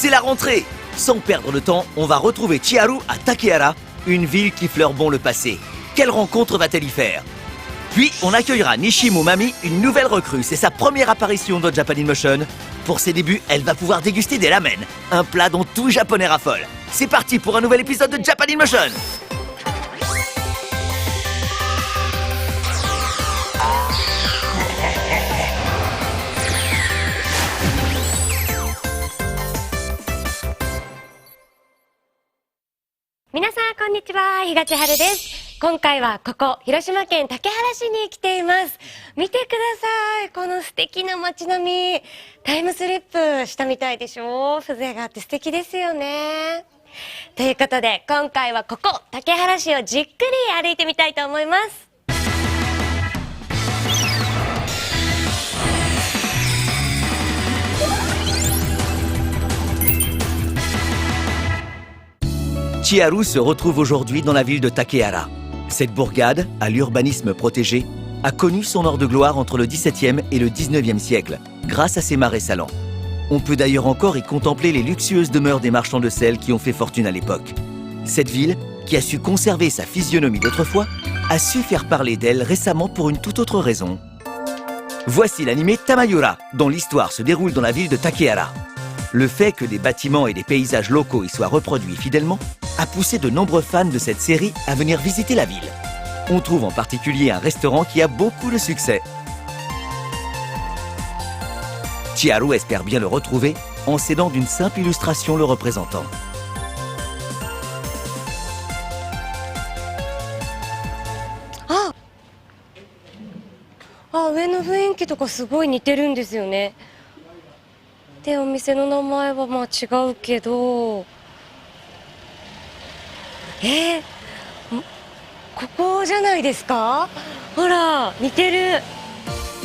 c'est la rentrée. Sans perdre de temps, on va retrouver Chiharu à Takehara, une ville qui fleure bon le passé. Quelle rencontre va-t-elle y faire? Puis, on accueillera Nishimo Mami, une nouvelle recrue. C'est sa première apparition dans Japanimotion. Pour ses débuts, elle va pouvoir déguster des ramen, un plat dont tout japonais raffole. C'est parti pour un nouvel épisode de Japanimotion. Minasan, konnichiwa, Higachi Haru desu. 今回はここ、広島県竹原市に来ています。見てください。この素敵な街並み。タイムスリップしたみたいでしょ？風情があって素敵ですよね。ということで、今回はここ、竹原市をじっくり歩いてみたいと思います。Chiharu se retrouve aujourd'hui dans la ville de Takehara. Cette bourgade, à l'urbanisme protégé, a connu son heure de gloire entre le XVIIe et le XIXe siècle, grâce à ses marais salants. On peut d'ailleurs encore y contempler les luxueuses demeures des marchands de sel qui ont fait fortune à l'époque. Cette ville, qui a su conserver sa physionomie d'autrefois, a su faire parler d'elle récemment pour une toute autre raison. Voici l'anime Tamayora, dont l'histoire se déroule dans la ville de Takehara. Le fait que des bâtiments et des paysages locaux y soient reproduits fidèlement a poussé de nombreux fans de cette série à venir visiter la ville. On trouve en particulier un restaurant qui a beaucoup de succès. Chiharu espère bien le retrouver en s'aidant d'une simple illustration le représentant. Ah, 上の雰囲気とかすごい似てるんですよね。で、お店の名前はまあ違うけど、ここじゃないですか？ほら、似てる。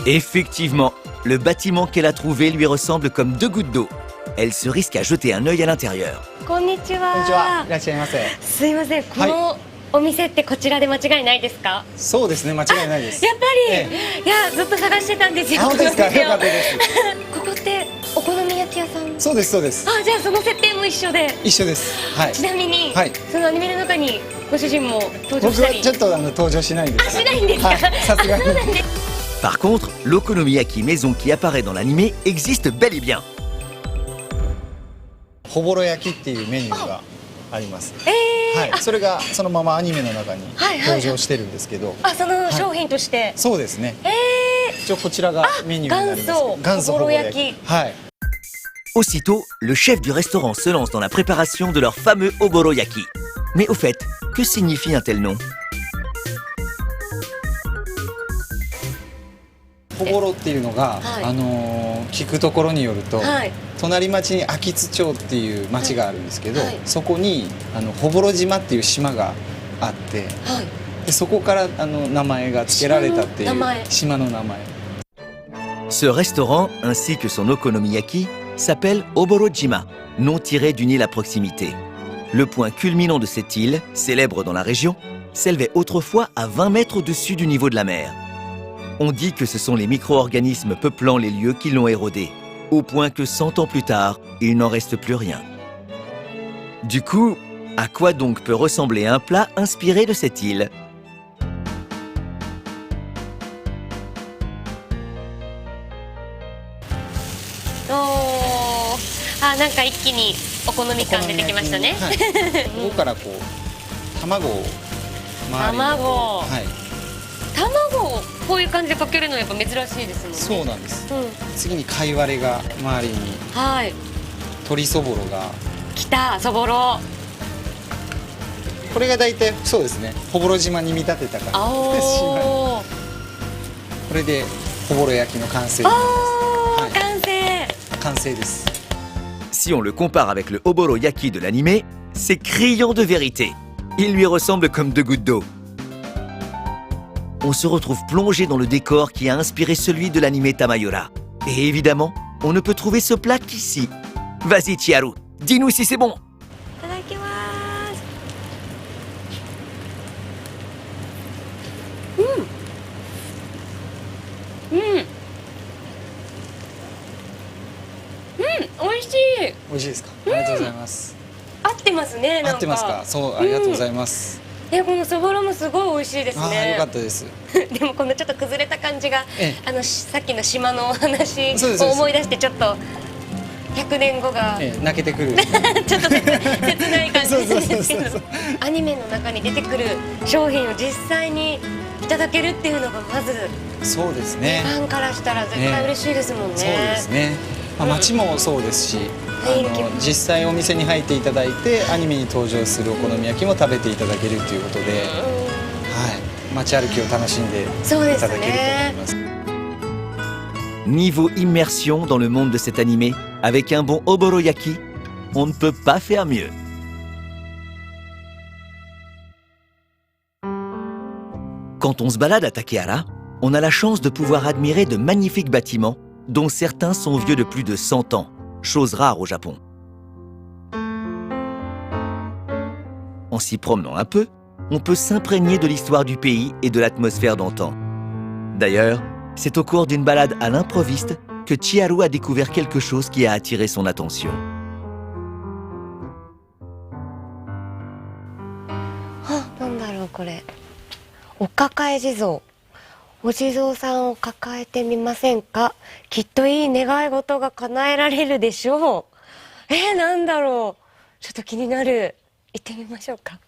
Effectivement, le bâtiment qu'elle a trouvé lui ressemble comme deux gouttes d'eau. Elle se risque à jeter un œil à l'intérieur. こんにちは。こんにちは。いらっしゃいませ。すいません。このお店ってこちらで間違いないですか？そうですね、間違いないです。やっぱり、いやずっと探してたんですよ。本当ですか？このお店をよかったです。ここってお好み焼き屋さん？そうですそうです。あ、じゃあその設定も一緒で。一緒です。はい。ちなみに、はい、そのアニメの中にご主人も登場したり。僕はちょっと登場しないんです。あ、しないんですか？さすがに。Par contre, l'okonomiyaki maison qui apparaît dans l'anime existe bel et bien. ほぼろ焼きっていうメニューがあります。はい、それがそのままアニメの中に登場してるんですけど。あ、その商品として。そうですね。一応こちらがメニューになります。元祖ほぼろ焼き。はい。Aussitôt, le chef du restaurant se lance dans la préparation de leur fameux oboroyaki. Mais au fait, que signifie un tel nom? ほぼろっていうのが、聞くところによると、隣町に秋津町っていう町があるんですけど、そこにほぼろ島っていう島があって、でそこから名前が付けられたっていう島の名前。Ce restaurant, ainsi que son okonomiyaki, s'appelle Oborojima, nom tiré d'une île à proximité. Le point culminant de cette île, célèbre dans la région, s'élevait autrefois à 20 mètres au-dessus du niveau de la mer. On dit que ce sont les micro-organismes peuplant les lieux qui l'ont érodé, au point que 100 ans plus tard, il n'en reste plus rien. Du coup, à quoi donc peut ressembler un plat inspiré de cette île? Ah, なんか一気にお好み感出てきましたね。ここからこう卵を周りに。卵。卵をこういう感じでかけるのはやっぱ珍しいですもんね。そうなんです。次に貝割れが周りに。鶏そぼろが。きた、そぼろ。これが大体そうですね。ほぼろ島に見立てた感じです。これでほぼろ焼きの完成です。完成。完成です。Si on le compare avec le oboroyaki de l'anime, c'est criant de vérité. Il lui ressemble comme deux gouttes d'eau. On se retrouve plongé dans le décor qui a inspiré celui de l'anime Tamayora. Et évidemment, on ne peut trouver ce plat qu'ici. Vas-y Chiharu, dis-nous si c'est bon. 美味しい。美味しいですか。ありがとうございます。合ってますね。なんか合ってますか。そう、ありがとうございます。このそぼろもすごい美味しいですね。よかったです。でもこのちょっと崩れた感じが、さっきの島のお話を思い出してちょっと100年後が泣けてくる。ちょっと切ない感じですけど、アニメの中に出てくる商品を実際にいただけるっていうのがまずそうですね。ファンからしたら絶対嬉しいですもんね。そうですね。街もそうですし、実際お店に入っていただいてアニメに登場するお好み焼きも食べていただけるということで、街歩きを楽しんでいただけると思います。Niveau immersion dans le monde de cet animé, avec un bon oboroyaki, on ne peut pas faire mieux. Quand on se balade à Takehara, on a la chance de pouvoir admirer de magnifiques bâtiments, dont certains sont vieux de plus de 100 ans, chose rare au Japon. En s'y promenant un peu, on peut s'imprégner de l'histoire du pays et de l'atmosphère d'antan. D'ailleurs, c'est au cours d'une balade à l'improviste que Chiharu a découvert quelque chose qui a attiré son attention. Qu'est-ce お抱え地蔵。お地蔵さんを抱えてみませんか。きっといい願い事が叶えられるでしょう。なんだろう。ちょっと気になる。行ってみましょうか。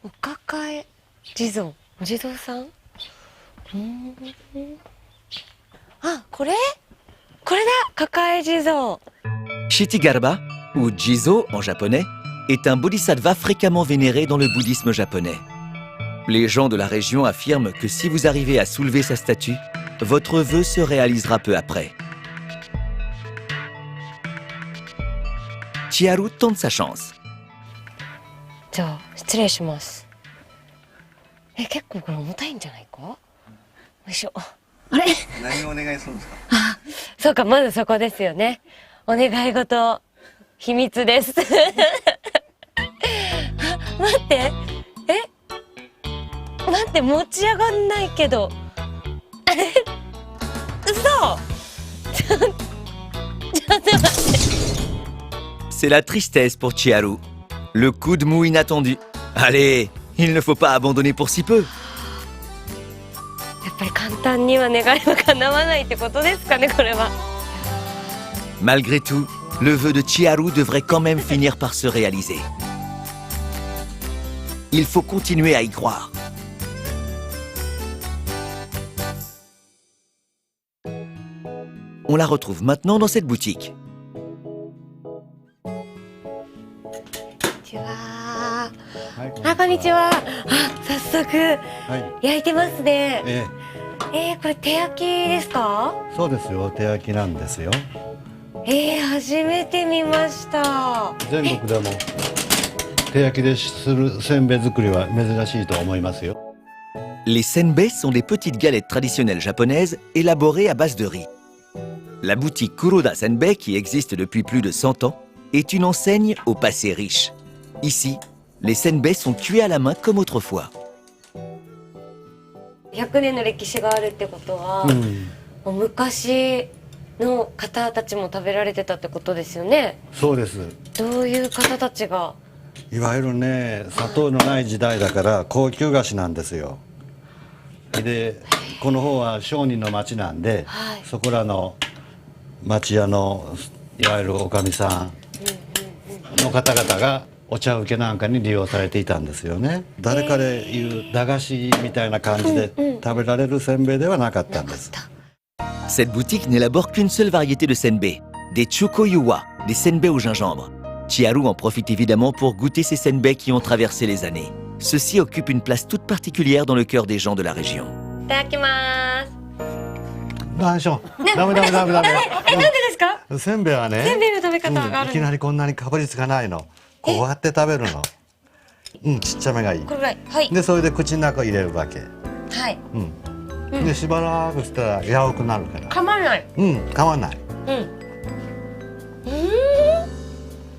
お抱え地蔵。お地蔵さん。あ、これだ。抱え地蔵。Shitigarba, ou Jizo en japonais, est un bodhisattva fréquemment vénéré dans le bouddhisme japonais. Les gens de la région affirment que si vous arrivez à soulever sa statue, votre vœu se réalisera peu après. Chiharu tente sa chance. じゃあ失礼します。結構これ重たいんじゃないか。よいしょ。あれ。何をお願いするんですか。そうか、まずそこですよね。お願い事秘密です。待って。待って、持ち上がんないけど。嘘。ちょっと待って。C'est la tristesse pour Chiharu. Le coup de mou inattendu. Allez, il ne faut pas abandonner pour si peu. やっぱり簡単には願いは叶わないってことですかね、これは。Malgré tout, le vœu de Chiharu devrait quand même finir par se réaliser. Il faut continuer à y croire. On la retrouve maintenant dans cette boutique. こんにちは。早速焼いてますね。これ手焼きですか？そうですよ、手焼きなんですよ。初めて見ました。全国でも手焼きでするせんべい作りは珍しいと思いますよ。Les senbei sont des petites galettes traditionnelles japonaises élaborées à base de riz. La boutique Kuroda Senbei, qui existe depuis plus de 100 ans, est une enseigne au passé riche. Ici, les senbei sont cuits à la main comme autrefois. 100年の歴史があるってことは、昔の方たちも食べられてたってことですよね。そうです。どういう方たちが？いわゆるね、砂糖のない時代だから高級菓子なんですよ。で、この方は商人の町なんで、そこらの町屋のいわゆるおかみさんの方々がお茶受けなんかに利用されていたんですよね。誰かでいう駄菓子みたいな感じで食べられるせんべいではなかったんです。Cette boutique n'élabore qu'une seule variété de senbei, des chukoyuwa, des senbei au gingembre. Chiharu en profite évidemment pour goûter ces senbei qui ont traversé les années. Ceux-ci occupent une place toute particulière dans le cœur des gens de la région. いただきます。何しょダメ。なんでですか？せんべいはね、せんべいの食べ方がある。いきなりこんなにかぶりつかないの。こうやって食べるの。ちっちゃめがいい。これぐらい。はい。でそれで口の中入れるわけ。はい。でしばらくしたら柔らかくなるから。噛まない。噛まない。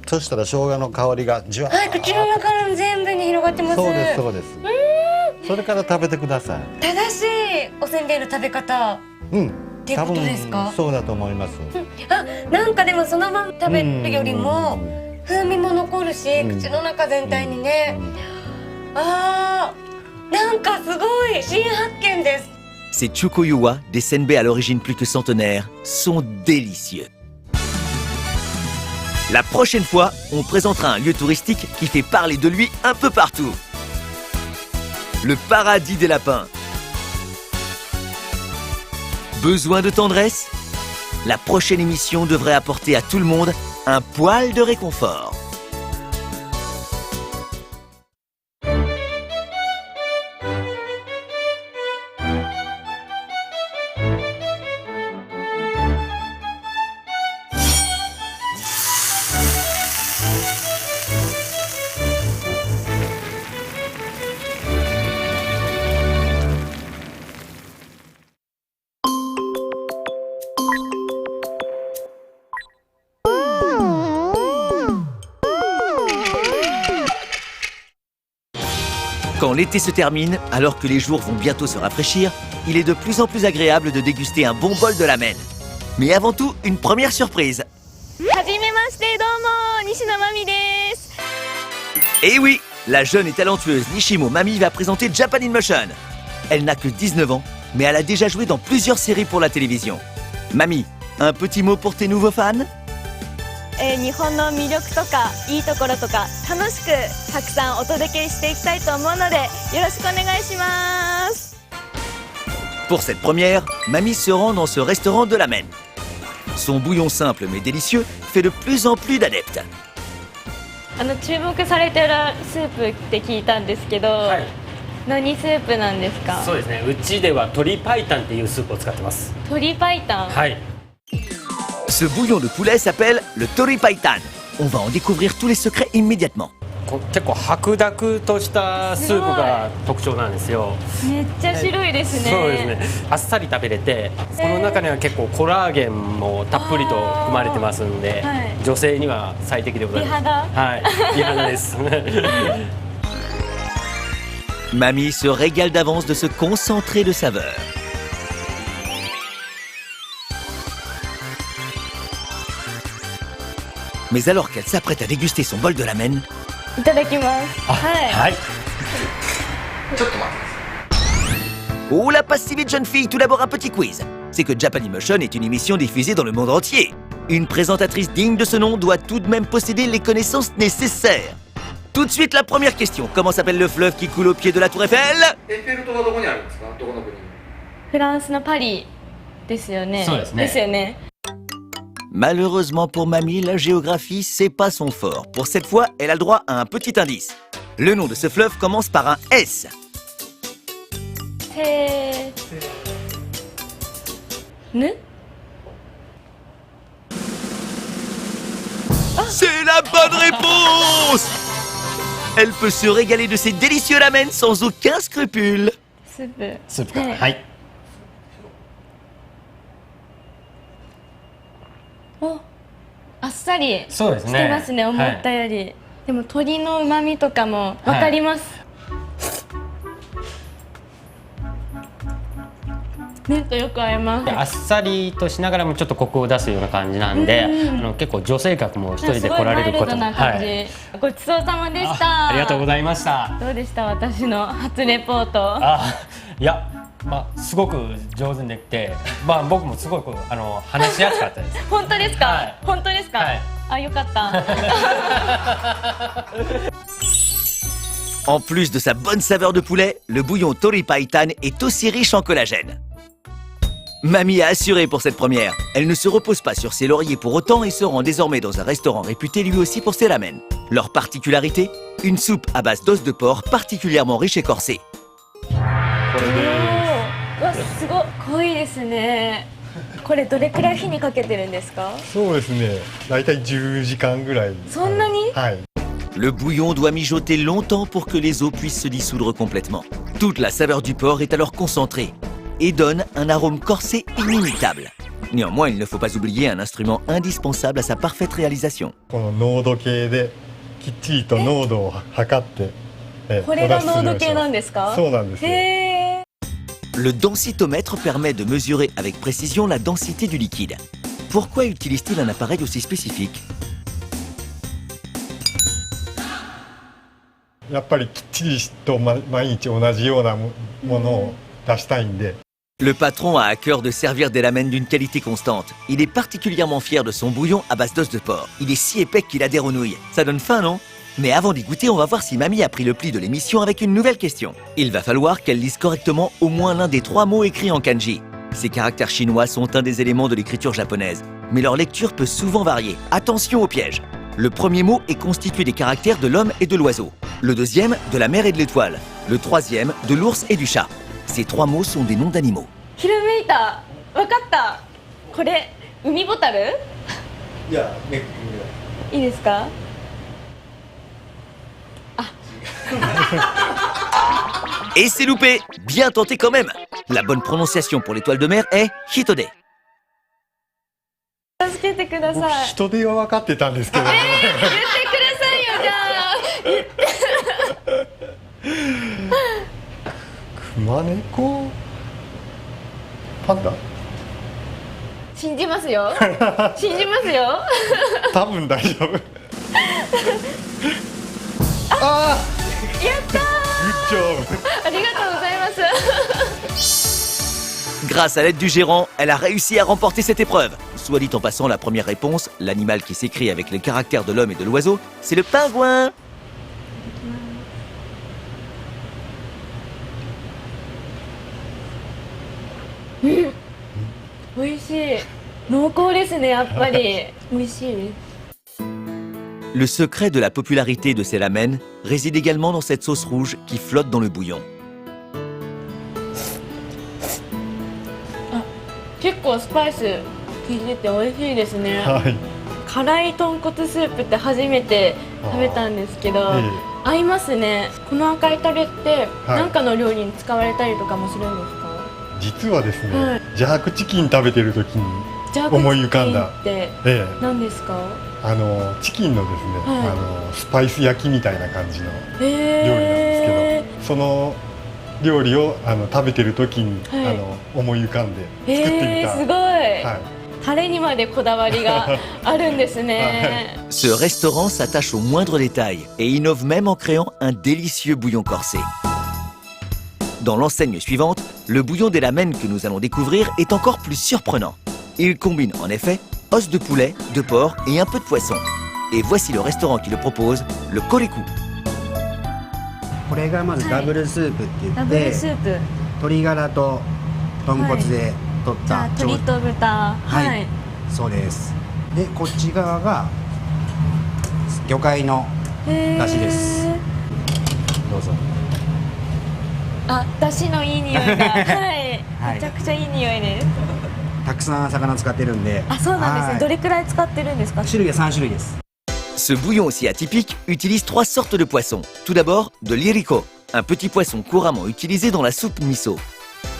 そしたら生姜の香りがじわー。口の中の全部に広がってます。そうですそうです。それから食べてください。正しいおせんべいの食べ方。っていうことですか？そうだと思います。あ、なんかでもそのまま食べるよりも風味も残るし、口の中全体にね。あー、なんかすごい新発見です。Ces Chukoyuwa, des senbei à l'origine plus que centenaire, sont délicieux. La prochaine fois, on présentera un lieu touristique qui fait parler de lui un peu partout. Le paradis des lapins. Besoin de tendresse? La prochaine émission devrait apporter à tout le monde un poil de réconfort. Quand l'été se termine, alors que les jours vont bientôt se rafraîchir, il est de plus en plus agréable de déguster un bon bol de ramen. Mais avant tout, une première surprise. Et oui, la jeune et talentueuse Nishimo Mami va présenter Japan in Motion. Elle n'a que 19 ans, mais elle a déjà joué dans plusieurs séries pour la télévision. Mami, un petit mot pour tes nouveaux fans? 日本の魅力とかいいところとか楽しくたくさんお届けしていきたいと思うのでよろしくお願いします。 Pour cette première, Mami se rend dans ce restaurant de ramen. Son bouillon simple mais délicieux fait de plus en plus d'adeptes. 注目されてるスープって聞いたんですけど、はい、何スープなんですか？そうですね、うちでは鶏白湯っていうスープを使ってます。鶏白湯？はい。 Ce bouillon de poulet s'appelle le Tori Paitan. On va en découvrir tous les secrets immédiatement. 結構白濁としたスープが特徴なんですよ。めっちゃ白いですね。そうですね。あっさり食べれて、この中には結構コラーゲンもたっぷりと含まれてますんで、はい、女性には最適でございます。美肌？はい、美肌です。Mami se régale d'avance de ce concentré de saveurs. Mais alors qu'elle s'apprête à déguster son bol de ramen... いただきます。はい。Oh, la passe si vite, jeune fille. Tout d'abord, un petit quiz. C'est que Japan in Motion est une émission diffusée dans le monde entier. Une présentatrice digne de ce nom doit tout de même posséder les connaissances nécessaires. Tout de suite, la première question. Comment s'appelle le fleuve qui coule au pied de la tour Eiffel? フランスのパリですよね。そうですね。ですよね。 Malheureusement pour Mami, la géographie, c'est pas son fort. Pour cette fois, elle a le droit à un petit indice. Le nom de ce fleuve commence par un S. C'est la bonne réponse! Elle peut se régaler de ces délicieux ramen sans aucun scrupule. スープか。はい。 あっさりしそうですね。てますね、思ったより。はい、でも鶏の旨味とかもわかります。麺とよく合います。あっさりとしながらもちょっとコクを出すような感じなんで、結構女性客も一人で来られることも。はい。ごちそうさまでした。ありがとうございました。どうでした私の初レポート？いや。 まあすごく上手にできて、まあ僕もすごく話しやすかったです。本当ですか？はい、本当ですか？はい、あ、よかった。En plus de sa bonne saveur de poulet, le bouillon Tori Paitan est aussi riche en collagène. Mami a assuré pour cette première. Elle ne se repose pas sur ses lauriers pour autant et se rend désormais dans un restaurant réputé lui aussi pour ses ramen. Leur particularité, une soupe à base d'os de porc particulièrement riche et corsée. わ、すごい濃いですね。これどれくらい火にかけてるんですか？そうですね。だいたい10時間ぐらい。そんなに？はい。 Le bouillon doit mijoter longtemps pour que les eaux puissent se dissoudre complètement. Toute la saveur du porc est alors concentrée et donne un arôme corsé inimitable. Néanmoins, il ne faut pas oublier un instrument indispensable à sa parfaite réalisation. この濃度計できっちりと濃度を測って。これが濃度計なんですか？そうなんですよ。Le densitomètre permet de mesurer avec précision la densité du liquide. Pourquoi utilise-t-il un appareil aussi spécifique? やっぱりきっちりと毎日同じようなものを出したいんで。 Le patron a à cœur de servir des ramen d'une qualité constante. Il est particulièrement fier de son bouillon à base d'os de porc. Il est si épais qu'il adhère aux nouilles. Ça donne faim, non? Mais avant d'y goûter, on va voir si Mamie a pris le pli de l'émission avec une nouvelle question. Il va falloir qu'elle lise correctement au moins l'un des 3 mots écrits en kanji. Ces caractères chinois sont un des éléments de l'écriture japonaise, mais leur lecture peut souvent varier. Attention au piège. Le premier mot est constitué des caractères de l'homme et de l'oiseau. Le deuxième, de la mer et de l'étoile. Le troisième, de l'ours et du chat. Ces 3 mots sont des noms d'animaux. ひらめいた。わかった。これ海ボタル？いや、ね、いいですか？ Et c'est loupé! Bien tenté quand même! La bonne prononciation pour l'étoile de mer est Hitode. 助けてくだ僕さい。人手は分かってたんですけど、言ってくださいよじゃあ。熊猫パンダ信じますよ。信じますよ。多分大丈夫。やったー。 グッジョブ。ありがとうございます。 Grâce à l'aide du gérant, elle a réussi à remporter cette épreuve. Soit dit en passant, la première réponse, l'animal qui s'écrit avec les caractères de l'homme et de l'oiseau, c'est le pingouin. 美味しい。濃厚ですねやっぱり。美味しい。 Le secret de la popularité de ces ramen réside également dans cette sauce rouge qui flotte dans le bouillon. 結構スパイス効いてて美味しいですね。はい。辛い豚骨スープって初めて食べたんですけど、合いますね。この赤いタレって何かの料理に使われたりとかもするんですか？実はですね、ジャークチキン食べてる時に思い浮かんだ。って何ですか？チキンのですね、スパイス焼きみたいな感じの料理なんですけど、その料理を食べてる時に、思い浮かんで作ってみた。すごい。タレにまでこだわりがあるんですね。Ce restaurant s'attache aux moindres détails et innove même en créant un délicieux bouillon corsé. Dans l'enseigne suivante, le bouillon des ramen que nous allons découvrir est encore plus surprenant. Il combine en effet os de poulet, de porc et un peu de poisson. Et voici le restaurant qui le propose, le Koreku. これがまずダブルスープって言って、ダブルスープ。鶏ガラと豚骨で取った鶏と豚。はい。そうです。でこっち側が魚介の出汁です。どうぞ。あ、出汁のいい匂いが。はい。めちゃくちゃいい匂いです。たくさん魚使ってるんで。あ、そうなんですね。どれくらい使ってるんですか？種類は3種類です。 Ce bouillon aussi atypique utilise 3 sortes de poissons. Tout d'abord, de l'iriko, un petit poisson couramment utilisé dans la soupe miso.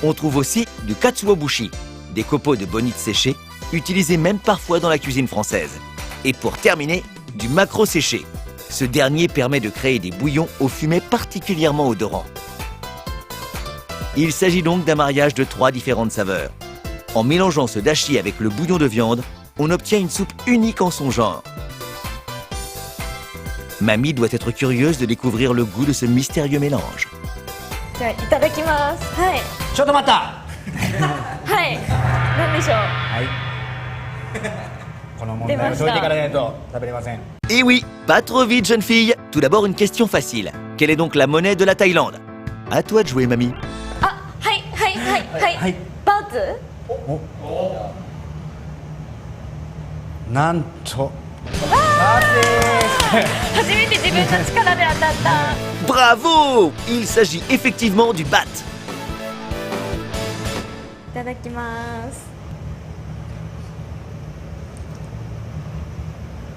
On trouve aussi du katsuobushi, des copeaux de bonite séchés, utilisés même parfois dans la cuisine française. Et pour terminer, du maquereau séché. Ce dernier permet de créer des bouillons aux fumées particulièrement odorants. Il s'agit donc d'un mariage de 3 différentes saveurs. En mélangeant ce dashi avec le bouillon de viande, on obtient une soupe unique en son genre. Mamie doit être curieuse de découvrir le goût de ce mystérieux mélange. じゃあいただきます。はい。ちょっと待った。はい。なんでしょう。はい。この問題を解いてからないと食べれません。 Et oui, pas trop vite jeune fille. Tout d'abord une question facile. Quelle est donc la monnaie de la Thaïlande? À toi de jouer Mamie. あ、はいはいはいはい。はい。バーツ？なんと。初めて自分の力で当たった。 Bravo! Il s'agit effectivement du bat. いただきます。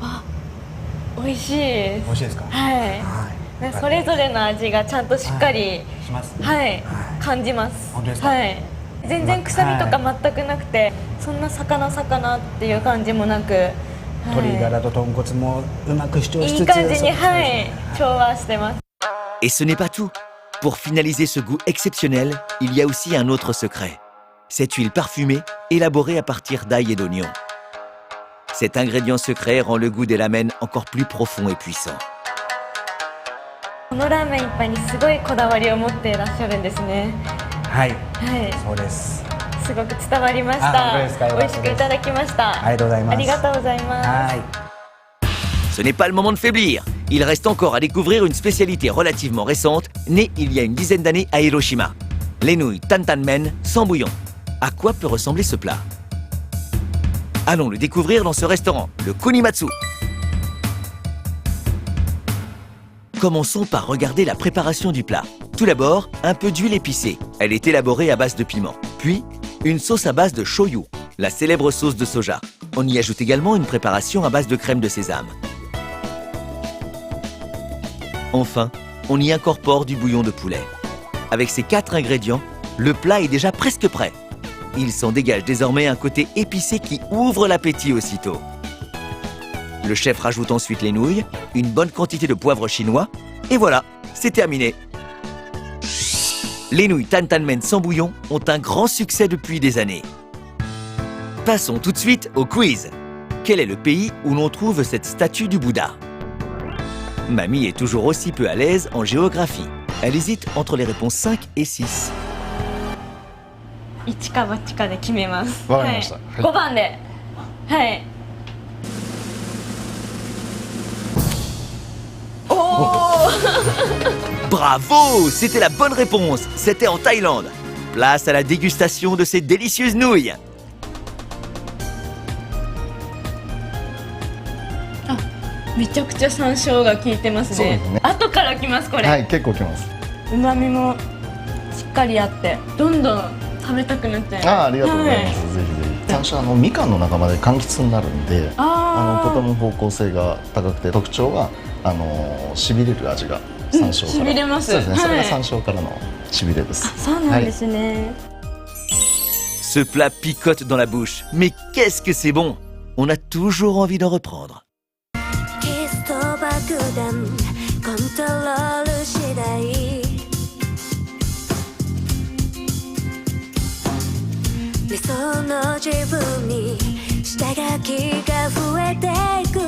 あ、美味しいです。美味しいですか？はい。それぞれの味がちゃんとしっかり、しますね。はい、感じます。本当ですか？はい。全然臭みとか全くなくて、そんな魚っていう感じもなく。 鶏ガラと豚骨もうまく主張しつつ、いい感じに、はい、調和してます。Et ce n'est pas tout. Pour finaliser ce goût exceptionnel, il y a aussi un autre secret. Cette huile parfumée, élaborée à partir d'ail et d'oignons. Cet ingrédient secret rend le goût des ramen encore plus profond et puissant. このラーメン一杯にすごいこだわりを持っていらっしゃるんですね。はい、はい、そうです。すごく伝わりました。本当ですか。美味しくいただきました。ありがとうございます。ありがとうございます。はい。 Ce n'est pas le moment de faiblir. Il reste encore à découvrir une spécialité relativement récente, née il y a une dizaine d'années à Hiroshima. Les nouilles tantanmen sans bouillon. À quoi peut ressembler ce plat? Allons le découvrir dans ce restaurant, le Kunimatsu. Commençons par regarder la préparation du plat. Tout d'abord, un peu d'huile épicée. Elle est élaborée à base de piment. Puis, une sauce à base de shoyu, la célèbre sauce de soja. On y ajoute également une préparation à base de crème de sésame. Enfin, on y incorpore du bouillon de poulet. Avec ces 4 ingrédients, le plat est déjà presque prêt. Il s'en dégage désormais un côté épicé qui ouvre l'appétit aussitôt. Le chef rajoute ensuite les nouilles, une bonne quantité de poivre chinois, et voilà, c'est terminé. Les nouilles tantanmen sans bouillon ont un grand succès depuis des années. Passons tout de suite au quiz. Quel est le pays où l'on trouve cette statue du Bouddha? Mamie est toujours aussi peu à l'aise en géographie. Elle hésite entre les réponses 5 et 6. 一か八かで決めます。わかりました。はい、5番で。はい。Bravo! C'était la bonne réponse. C'était en Thaïlande. Place à la dégustation de ces délicieuses nouilles. めちゃくちゃ山椒が効いてますね。後からきますこれ。はい、結構きます。旨味もしっかりあって、どんどん食べたくなっちゃいます。ありがとうございます。ぜひぜひ。山椒みかんの仲間で柑橘になるんで、とても方向性が高くて特徴はしびれる味が山椒から。しびれます。そうですね。それが山椒からのしびれです。そうなんですね。Ce plat picote dans la bouche. Mais qu'est-ce que c'est bon! On a toujours envie d'en reprendre. コントロール次第理想の自分に下書きが増えていく